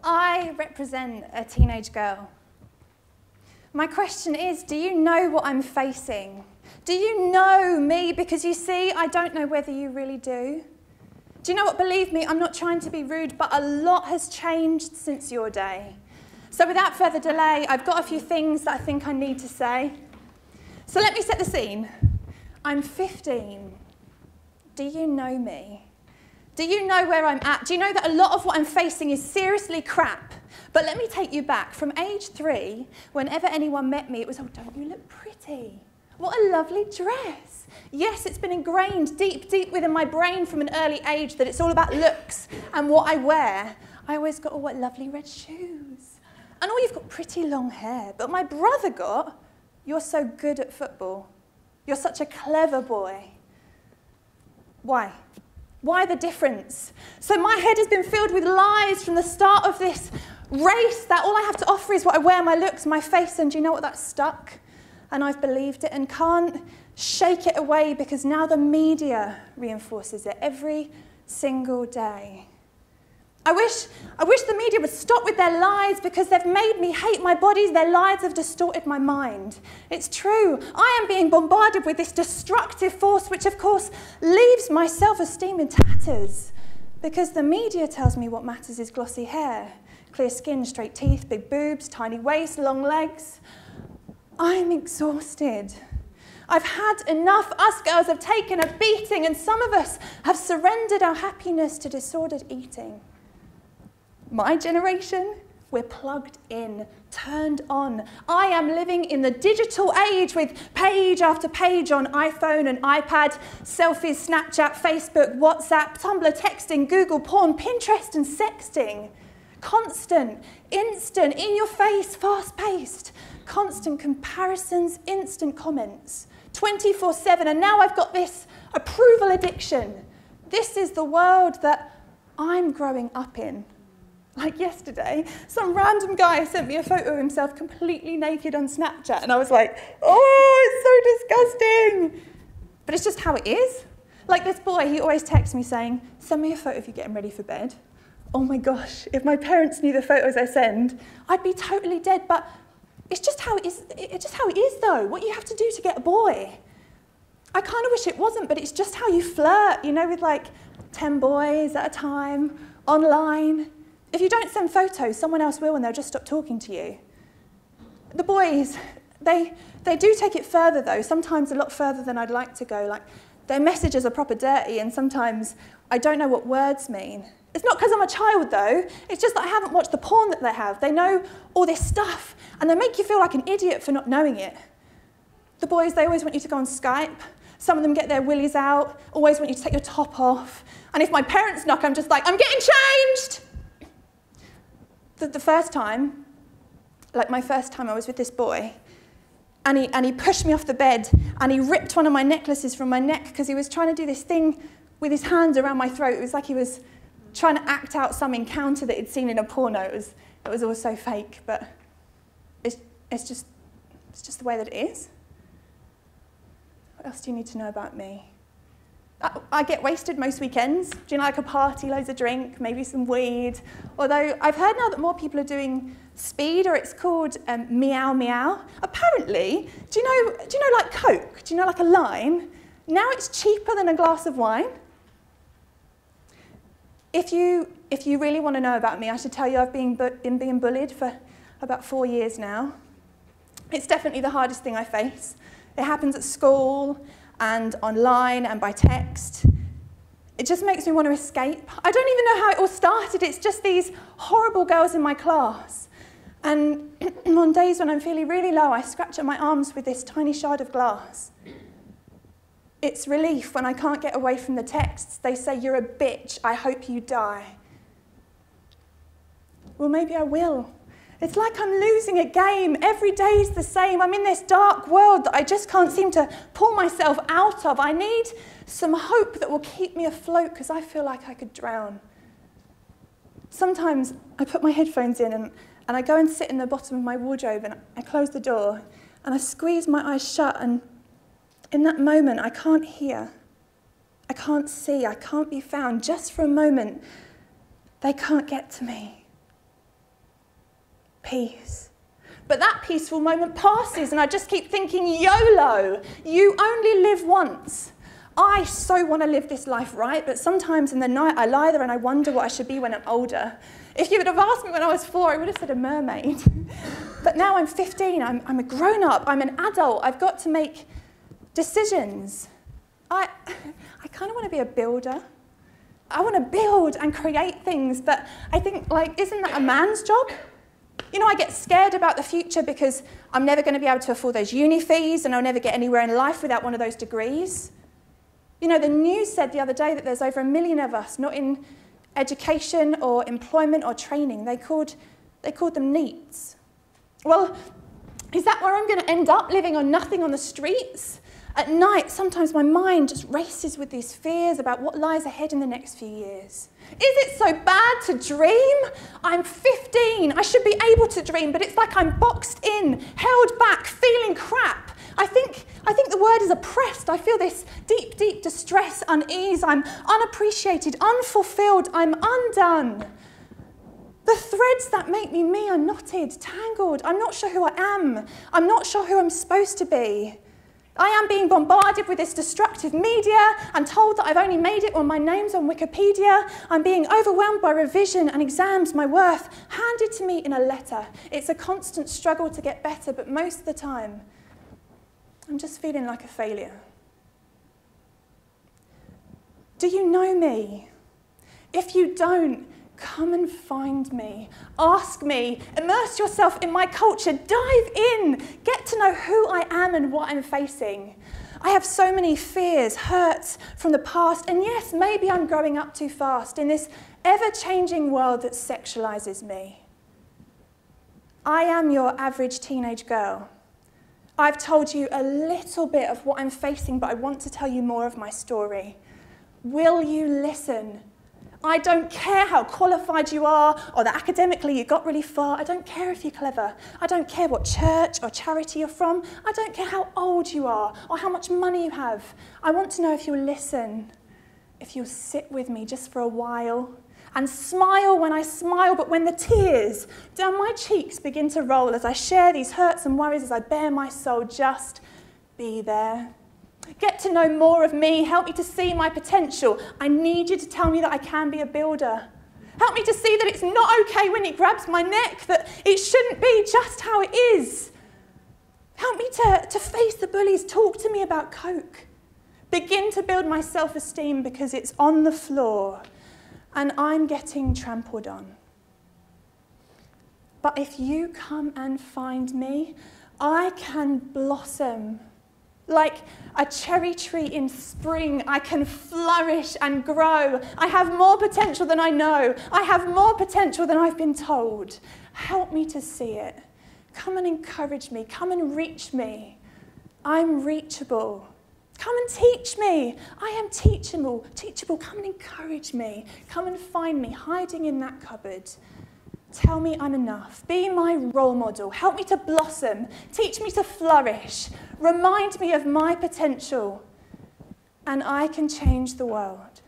I represent a teenage girl. My question is, do you know what I'm facing? Do you know me? Because you see, I don't know whether you really do. Do you know what? Believe me, I'm not trying to be rude, but a lot has changed since your day. So without further delay, I've got a few things that I think I need to say. So let me set the scene. I'm 15. Do you know me? Do you know where I'm at? Do you know that a lot of what I'm facing is seriously crap? But let me take you back. From age 3, whenever anyone met me, it was, oh, don't you look pretty? What a lovely dress. Yes, it's been ingrained deep, deep within my brain from an early age that it's all about looks and what I wear. I always got, oh, what lovely red shoes. And oh, you've got pretty long hair. But my brother got, you're so good at football. You're such a clever boy. Why? Why the difference? So my head has been filled with lies from the start of this race that all I have to offer is what I wear, my looks, my face, and do you know what? That's stuck. And I've believed it and can't shake it away because now the media reinforces it every single day. I wish the media would stop with their lies because they've made me hate my body. Their lies have distorted my mind. It's true. I am being bombarded with this destructive force, which of course leaves my self-esteem in tatters because the media tells me what matters is glossy hair, clear skin, straight teeth, big boobs, tiny waist, long legs. I'm exhausted. I've had enough. Us girls have taken a beating and some of us have surrendered our happiness to disordered eating. My generation, we're plugged in, turned on. I am living in the digital age with page after page on iPhone and iPad, selfies, Snapchat, Facebook, WhatsApp, Tumblr, texting, Google, porn, Pinterest and sexting. Constant, instant, in your face, fast-paced. Constant comparisons, instant comments. 24/7, and now I've got this approval addiction. This is the world that I'm growing up in. Like yesterday, some random guy sent me a photo of himself completely naked on Snapchat, and I was like, oh, it's so disgusting. But it's just how it is. Like this boy, he always texts me saying, send me a photo of you getting ready for bed. Oh my gosh, if my parents knew the photos I send, I'd be totally dead, but it's just how it is. It's just how it is, though, what you have to do to get a boy. I kind of wish it wasn't, but it's just how you flirt, you know, with like 10 boys at a time, online. If you don't send photos, someone else will and they'll just stop talking to you. The boys, they do take it further though, sometimes a lot further than I'd like to go. Like their messages are proper dirty and sometimes I don't know what words mean. It's not because I'm a child though, it's just that I haven't watched the porn that they have. They know all this stuff and they make you feel like an idiot for not knowing it. The boys, they always want you to go on Skype. Some of them get their willies out, always want you to take your top off. And if my parents knock, I'm just like, I'm getting changed! The first time, like my first time I was with this boy, and he pushed me off the bed, and he ripped one of my necklaces from my neck because he was trying to do this thing with his hands around my throat. It was like he was trying to act out some encounter that he'd seen in a porno. It was all so fake, but it's just the way that it is. What else do you need to know about me? I get wasted most weekends. Do you know, like a party, loads of drink, maybe some weed. Although I've heard now that more people are doing speed, or it's called meow meow. Apparently, do you know like Coke? Do you know like a lime? Now it's cheaper than a glass of wine. If you really want to know about me, I should tell you I've been being bullied for about 4 years now. It's definitely the hardest thing I face. It happens at school, and online and by text. It just makes me want to escape. I don't even know how it all started. It's just these horrible girls in my class. And on days when I'm feeling really low, I scratch at my arms with this tiny shard of glass. It's relief when I can't get away from the texts. They say, you're a bitch, I hope you die. Well, maybe I will. It's like I'm losing a game. Every day's the same. I'm in this dark world that I just can't seem to pull myself out of. I need some hope that will keep me afloat because I feel like I could drown. Sometimes I put my headphones in and I go and sit in the bottom of my wardrobe and I close the door and I squeeze my eyes shut, and in that moment I can't hear, I can't see, I can't be found. Just for a moment, they can't get to me. peace. But that peaceful moment passes and I just keep thinking, YOLO, you only live once. I so want to live this life right, but sometimes in the night I lie there and I wonder what I should be when I'm older. If you would have asked me when I was 4, I would have said a mermaid. But now I'm 15, I'm a grown-up, I'm an adult, I've got to make decisions. I kind of want to be a builder. I want to build and create things, but I think, isn't that a man's job? You know, I get scared about the future because I'm never going to be able to afford those uni fees and I'll never get anywhere in life without one of those degrees. You know, the news said the other day that there's over 1 million of us not in education or employment or training. They called them NEETs. Well, is that where I'm going to end up, living on nothing on the streets? At night, sometimes my mind just races with these fears about what lies ahead in the next few years. Is it so bad to dream? I'm 15. I should be able to dream, but it's like I'm boxed in, held back, feeling crap. I think the word is oppressed. I feel this deep, deep distress, unease. I'm unappreciated, unfulfilled. I'm undone. The threads that make me are knotted, tangled. I'm not sure who I am. I'm not sure who I'm supposed to be. I am being bombarded with this destructive media. I'm told that I've only made it when my name's on Wikipedia. I'm being overwhelmed by revision and exams, my worth handed to me in a letter. It's a constant struggle to get better, but most of the time, I'm just feeling like a failure. Do you know me? If you don't, come and find me. Ask me. Immerse yourself in my culture. Dive in. Get to know who I am and what I'm facing. I have so many fears, hurts from the past, and yes, maybe I'm growing up too fast in this ever-changing world that sexualizes me. I am your average teenage girl. I've told you a little bit of what I'm facing, but I want to tell you more of my story. Will you listen? I don't care how qualified you are or that academically you got really far. I don't care if you're clever. I don't care what church or charity you're from. I don't care how old you are or how much money you have. I want to know if you'll listen, if you'll sit with me just for a while and smile when I smile, but when the tears down my cheeks begin to roll as I share these hurts and worries, as I bare my soul, just be there. Get to know more of me. Help me to see my potential. I need you to tell me that I can be a builder. Help me to see that it's not okay when it grabs my neck, that it shouldn't be just how it is. Help me to face the bullies. Talk to me about coke. Begin to build my self-esteem because it's on the floor and I'm getting trampled on. But if you come and find me, I can blossom. Like a cherry tree in spring, I can flourish and grow. I have more potential than I know. I have more potential than I've been told. Help me to see it. Come and encourage me. Come and reach me. I'm reachable. Come and teach me. I am teachable. Come and encourage me. Come and find me hiding in that cupboard. Tell me I'm enough. Be my role model. Help me to blossom. Teach me to flourish. Remind me of my potential. And I can change the world.